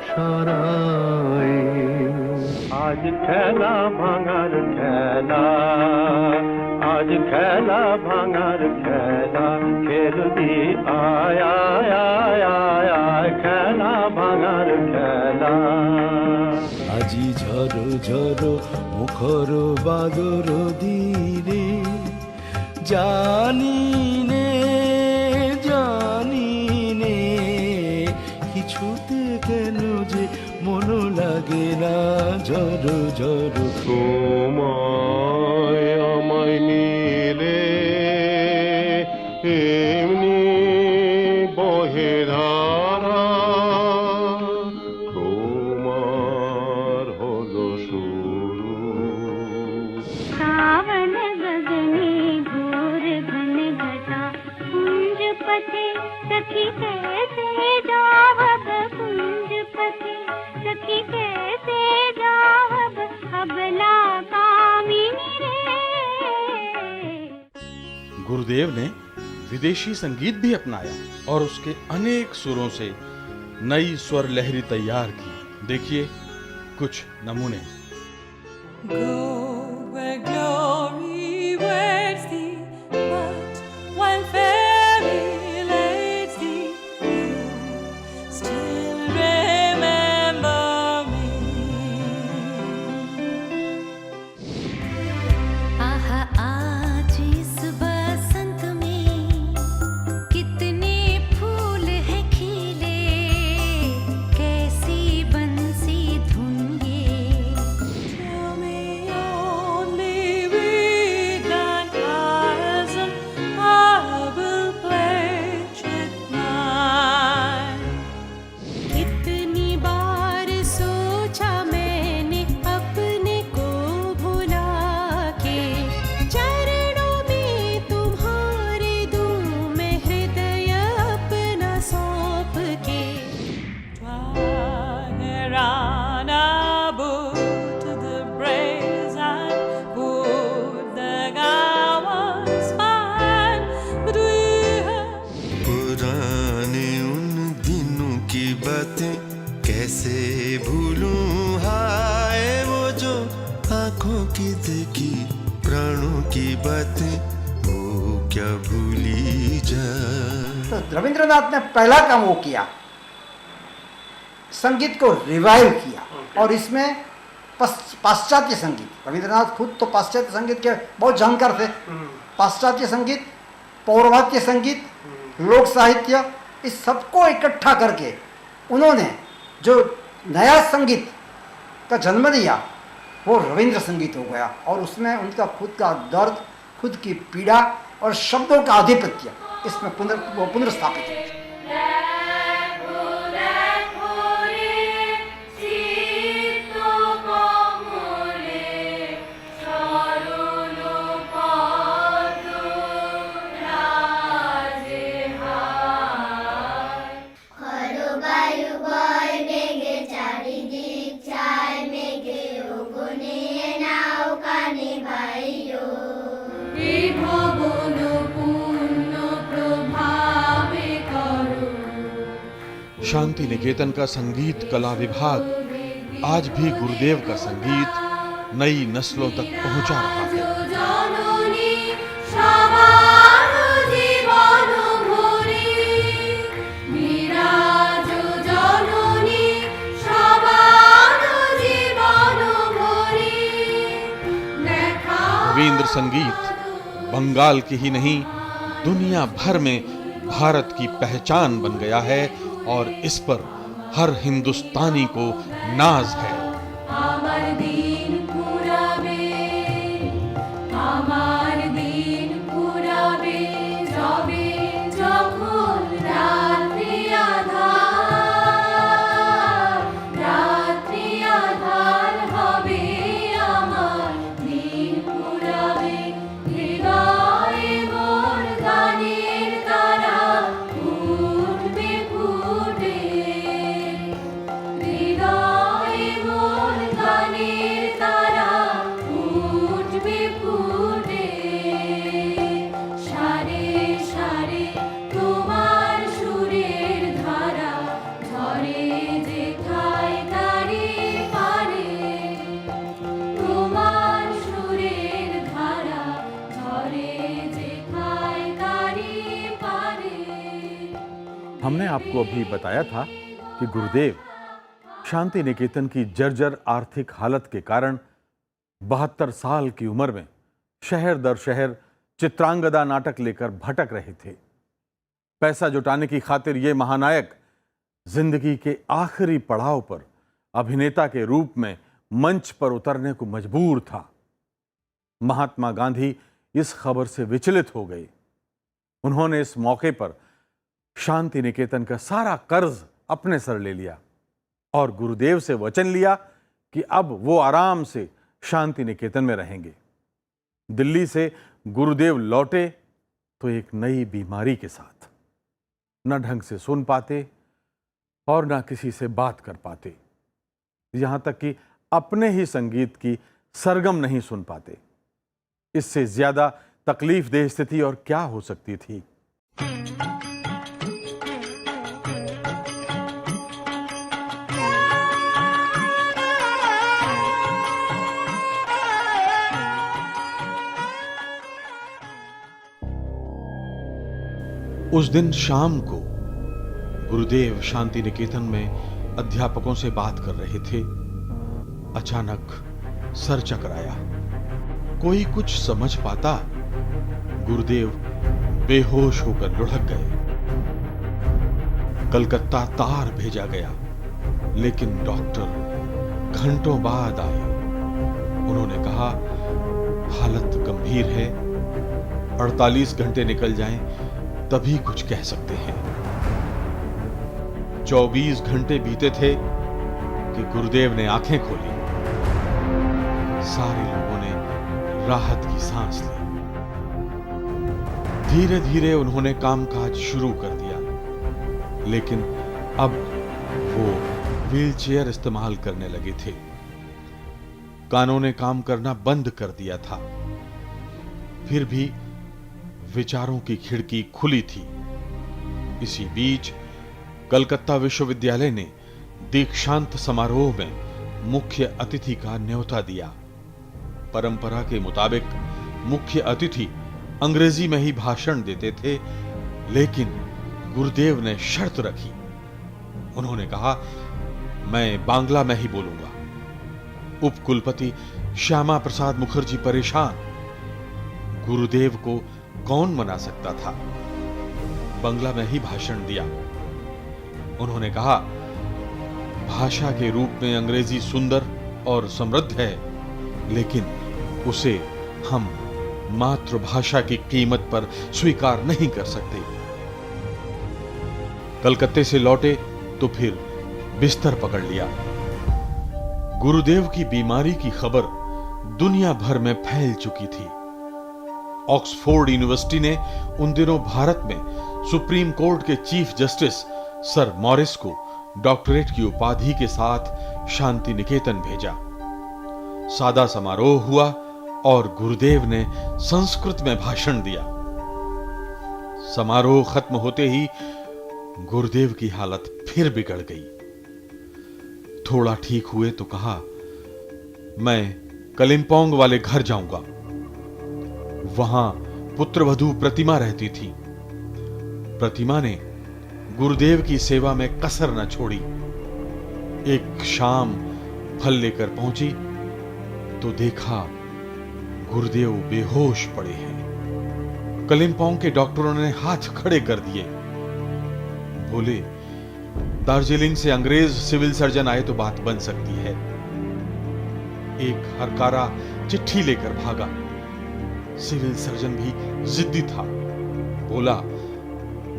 সরায়। আজ খেলা ভাঙার খেলা, আজ খেলা ভাঙার খেলা, খেলবি আয় আয় আয় আয় আয়, খেলা ভাঙার খেলা। আজি ঝড় ঝড় মুখর বাদর দিনে, জানি নে জানি নে কিছুতে কেন যে মন লাগে না, ঝড় ঝড়। তোমায় আমায় নিলে এমনি বহে ধারা, তোমার হলো শুরু। सावन गगने घोर घन घटा, कुंज पथे सखी कैसे जावब, कुंज पथे सखी कैसे जावब, अबला कामिनी रे। गुरुदेव ने विदेशी संगीत भी अपनाया और उसके अनेक सुरों से नई स्वर लहरी तैयार की। देखिए कुछ नमूने। Where glory waits thee, but while fairy lays thee, you still remember me. आहा आज इस बसंत में कितने फूल हैं खिले, कैसी बंसी धुन ये। Tell me only with thine eyes, and I will pledge it mine. कितनी बार सोचा मैंने अपने को भुला के, चरणों में तुम्हारे दूं मैं हृदय अपना सौंप के। Around I put the brazen and put the gowns fine, but we have पुराने उन दिनों की बातें कैसे भूलूं, हाय वो जो आंखों की देखी प्राणों की बातें, वो क्या भूली जाए। तो रविंद्रनाथ ने पहला काम वो किया, संगीत को रिवाइव किया। और इसमें पाश्चात्य संगीत, रविंद्रनाथ खुद तो पाश्चात्य संगीत के बहुत जानकार थे। पाश्चात्य संगीत, पौर्वात्य संगीत, लोक साहित्य, इस सबको इकट्ठा करके उन्होंने जो नया संगीत का जन्म दिया वो रविंद्र संगीत हो गया। और उसमें उनका खुद का दर्द, खुद की पीड़ा और शब्दों का आधिपत्य इसमें पुनर्स्थापित है। शांति निकेतन का संगीत कला विभाग आज भी गुरुदेव का संगीत नई नस्लों तक पहुंचा रहा है। रविंद्र संगीत बंगाल की ही नहीं दुनिया भर में भारत की पहचान बन गया है और इस पर हर हिंदुस्तानी को नाज है। हमने आपको अभी बताया था कि गुरुदेव शांति निकेतन की जर्जर आर्थिक हालत के कारण 72 साल की उम्र में शहर दर शहर चित्रांगदा नाटक लेकर भटक रहे थे। पैसा जुटाने की खातिर ये महानायक जिंदगी के आखिरी पड़ाव पर अभिनेता के रूप में मंच पर उतरने को मजबूर था। महात्मा गांधी इस खबर से विचलित हो गए। उन्होंने इस मौके पर शांति निकेतन का सारा कर्ज अपने सर ले लिया और गुरुदेव से वचन लिया कि अब वो आराम से शांति निकेतन में रहेंगे। दिल्ली से गुरुदेव लौटे तो एक नई बीमारी के साथ, न ढंग से सुन पाते और न किसी से बात कर पाते, यहां तक कि अपने ही संगीत की सरगम नहीं सुन पाते। इससे ज्यादा तकलीफदेह स्थिति और क्या हो सकती थी। उस दिन शाम को गुरुदेव शांति निकेतन में अध्यापकों से बात कर रहे थे। अचानक सर चकराया। कोई कुछ समझ पाता? गुरुदेव बेहोश होकर लुढ़क गए। कलकत्ता तार भेजा गया, लेकिन डॉक्टर घंटों बाद आए। उन्होंने कहा, हालत गंभीर है, 48 घंटे निकल जाएं तभी कुछ कह सकते हैं। 24 घंटे बीते थे कि गुरुदेव ने आंखें खोली। सारे लोगों ने राहत की सांस ली। धीरे धीरे उन्होंने कामकाज शुरू कर दिया, लेकिन अब वो व्हीलचेयर इस्तेमाल करने लगे थे। कानों ने काम करना बंद कर दिया था। फिर भी विचारों की खिड़की खुली थी। इसी बीच कलकत्ता विश्वविद्यालय ने दीक्षांत समारोह में मुख्य अतिथि का न्योता दिया। परंपरा के मुताबिक मुख्य अतिथि अंग्रेजी में ही भाषण देते थे, लेकिन गुरुदेव ने शर्त रखी। उन्होंने कहा, मैं बांग्ला में ही बोलूंगा। उपकुलपति श्यामा प्रसाद मुखर्जी परेशान। गुरुदेव को कौन मना सकता था? बांग्ला में ही भाषण दिया। उन्होंने कहा, भाषा के रूप में अंग्रेजी सुंदर और समृद्ध है, लेकिन उसे हम मातृभाषा की कीमत पर स्वीकार नहीं कर सकते। कलकत्ते से लौटे तो फिर बिस्तर पकड़ लिया। गुरुदेव की बीमारी की खबर दुनिया भर में फैल चुकी थी। ऑक्सफोर्ड यूनिवर्सिटी ने उन दिनों भारत में सुप्रीम कोर्ट के चीफ जस्टिस सर मॉरिस को डॉक्टरेट की उपाधि के साथ शांति निकेतन भेजा। सादा समारोह हुआ और गुरुदेव ने संस्कृत में भाषण दिया। समारोह खत्म होते ही गुरुदेव की हालत फिर बिगड़ गई। थोड़ा ठीक हुए तो कहा, मैं कलिम्पोंग वाले घर जाऊंगा। वहां पुत्रवधू प्रतिमा रहती थी। प्रतिमा ने गुरुदेव की सेवा में कसर न छोड़ी। एक शाम फल लेकर पहुंची तो देखा गुरुदेव बेहोश पड़े हैं। कलिम्पोंग के डॉक्टरों ने हाथ खड़े कर दिए। बोले, दार्जिलिंग से अंग्रेज सिविल सर्जन आए तो बात बन सकती है। एक हरकारा चिट्ठी लेकर भागा। सिविल सर्जन भी जिद्दी था। बोला,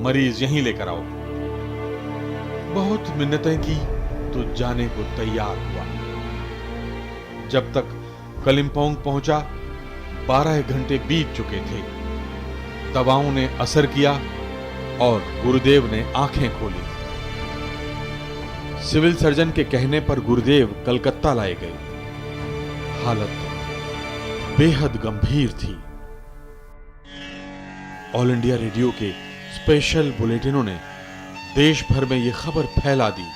मरीज यहीं लेकर आओ। बहुत मिन्नतें की तो जाने को तैयार हुआ। जब तक कलिम्पोंग पहुंचा 12 घंटे बीत चुके थे। दवाओं ने असर किया और गुरुदेव ने आंखें खोली। सिविल सर्जन के कहने पर गुरुदेव कलकत्ता लाए गए। हालत बेहद गंभीर थी। ऑल इंडिया रेडियो के स्पेशल बुलेटिनों ने देश भर में यह खबर फैला दी।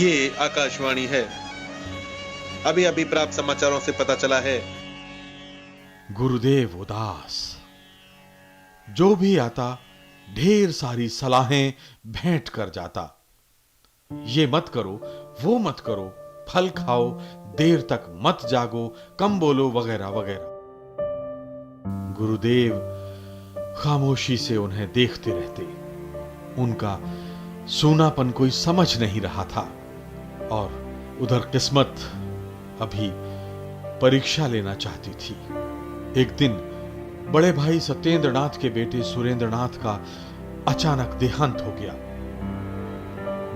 ये आकाशवाणी है। अभी अभी प्राप्त समाचारों से पता चला है। गुरुदेव उदास। जो भी आता ढेर सारी सलाहें भेंट कर जाता। ये मत करो, वो मत करो, फल खाओ, देर तक मत जागो, कम बोलो, वगैरह वगैरह। गुरुदेव खामोशी से उन्हें देखते रहते। उनका सूनापन कोई समझ नहीं रहा था और उधर किस्मत अभी परीक्षा लेना चाहती थी। एक दिन बड़े भाई सत्येंद्र नाथ के बेटे सुरेंद्र नाथ का अचानक देहांत हो गया।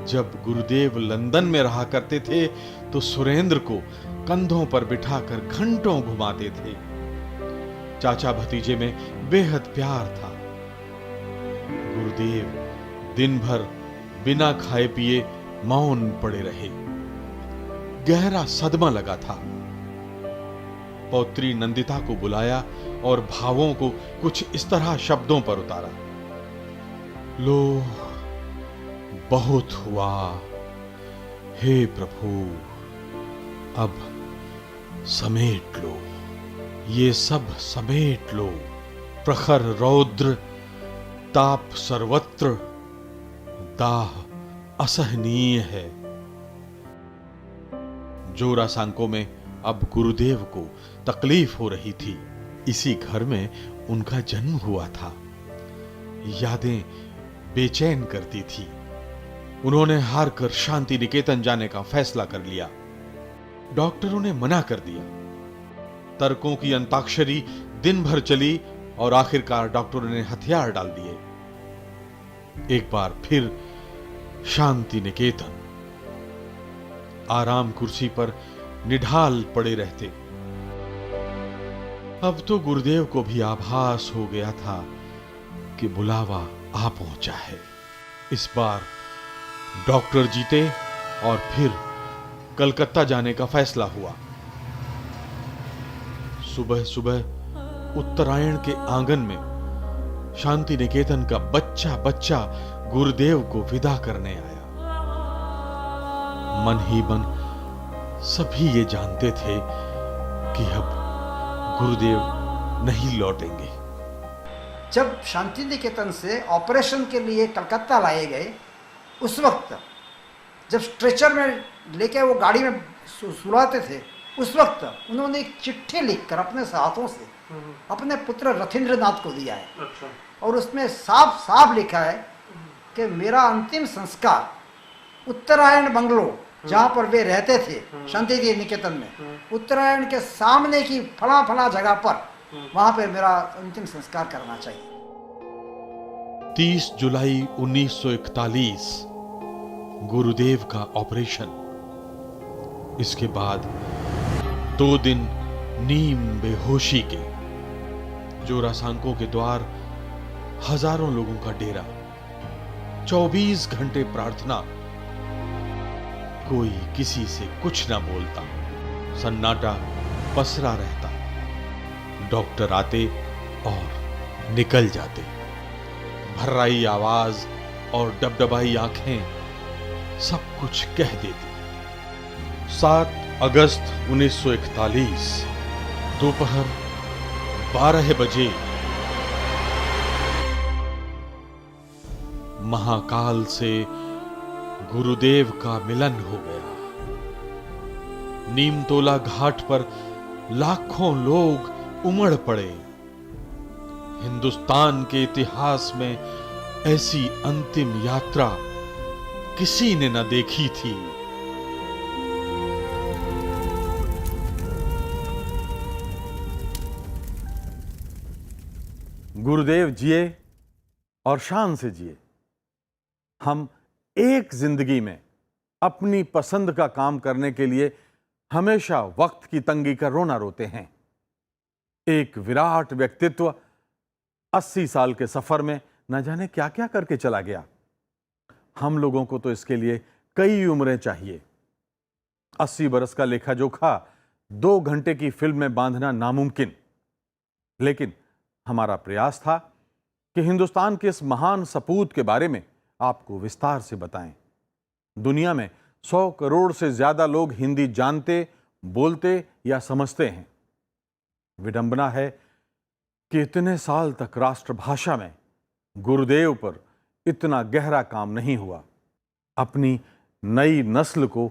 जब गुरुदेव लंदन में रहा करते थे तो सुरेंद्र को कंधों पर बिठाकर घंटों घुमाते थे। चाचा भतीजे में बेहद प्यार था। गुरुदेव दिन भर बिना खाए पिए मौन पड़े रहे। गहरा सदमा लगा था। पौत्री नंदिता को बुलाया और भावों को कुछ इस तरह शब्दों पर उतारा। लो, बहुत हुआ, हे प्रभु, अब समेट लो, ये सब समेट लो। प्रखर रौद्र, ताप सर्वत्र, दाह असहनीय है। जोरासांको में अब गुरुदेव को तकलीफ हो रही थी। इसी घर में उनका जन्म हुआ था। यादें बेचैन करती थी। उन्होंने हार कर शांति निकेतन जाने का फैसला कर लिया। डॉक्टरों ने मना कर दिया। तर्कों की अंताक्षरी दिन भर चली और आखिरकार डॉक्टरों ने हथियार डाल दिए। एक बार फिर शांति निकेतन। आराम कुर्सी पर निढाल पड़े रहते। अब तो गुरुदेव को भी आभास हो गया था कि बुलावा आ पहुंचा है। इस बार डॉक्टर जीते और फिर कलकत्ता जाने का फैसला हुआ। सुबह सुबह उत्तरायण के आंगन में शांति निकेतन का बच्चा बच्चा गुरुदेव को विदा करने आया। मन ही मन सभी ये जानते थे कि अब गुरुदेव नहीं लौटेंगे। जब शांति निकेतन से ऑपरेशन के लिए कलकत्ता लाए गए, उस वक्त जब स्ट्रेचर में लेके वो गाड़ी में सुलाते थे, उस वक्त उन्होंने एक चिट्ठी लिखकर अपने हाथों से अपने पुत्र रथिंद्र नाथ को दिया है। अच्छा। और उसमें साफ साफ लिखा है कि मेरा अंतिम संस्कार उत्तरायण बंगलो, जहाँ पर वे रहते थे शांति निकेतन में, उत्तरायण के सामने की फला फला जगह पर वहाँ पर मेरा अंतिम संस्कार करना चाहिए। 30 जुलाई 1941 गुरुदेव का ऑपरेशन। इसके बाद 2 दिन नीम बेहोशी के, जोरासांको के द्वार हजारों लोगों का डेरा, 24 घंटे प्रार्थना, कोई किसी से कुछ ना बोलता, सन्नाटा पसरा रहता। डॉक्टर आते और निकल जाते, भर्राई आवाज और डबडबाई आंखें सब कुछ कह देती। 7 अगस्त 1941 दोपहर 12 बजे महाकाल से गुरुदेव का मिलन हो गया। नीमतोला घाट पर लाखों लोग उमड़ पड़े। हिंदुस्तान के इतिहास में ऐसी अंतिम यात्रा किसी ने न देखी थी। गुरुदेव जिए और शान से जिए। हम एक जिंदगी में अपनी पसंद का काम करने के लिए हमेशा वक्त की तंगी का रोना रोते हैं। एक विराट व्यक्तित्व 80 साल के सफर में न जाने क्या क्या करके चला गया। हम लोगों को तो इसके लिए कई उम्रें चाहिए। 80 बरस का लेखा जोखा 2 घंटे की फिल्म में बांधना नामुमकिन, लेकिन हमारा प्रयास था कि हिंदुस्तान के इस महान सपूत के बारे में आपको विस्तार से बताएं। दुनिया में 100 करोड़ से ज्यादा लोग हिंदी जानते, बोलते या समझते हैं। विडंबना है कि इतने साल तक राष्ट्रभाषा में गुरुदेव पर इतना गहरा काम नहीं हुआ। अपनी नई नस्ल को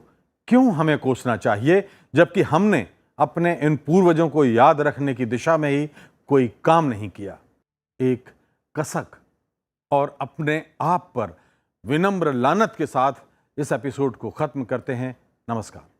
क्यों हमें कोसना चाहिए, जबकि हमने अपने इन पूर्वजों को याद रखने की दिशा में ही कोई काम नहीं किया। एक कसक और अपने आप पर विनम्र लानत के साथ इस एपिसोड को खत्म करते हैं। नमस्कार।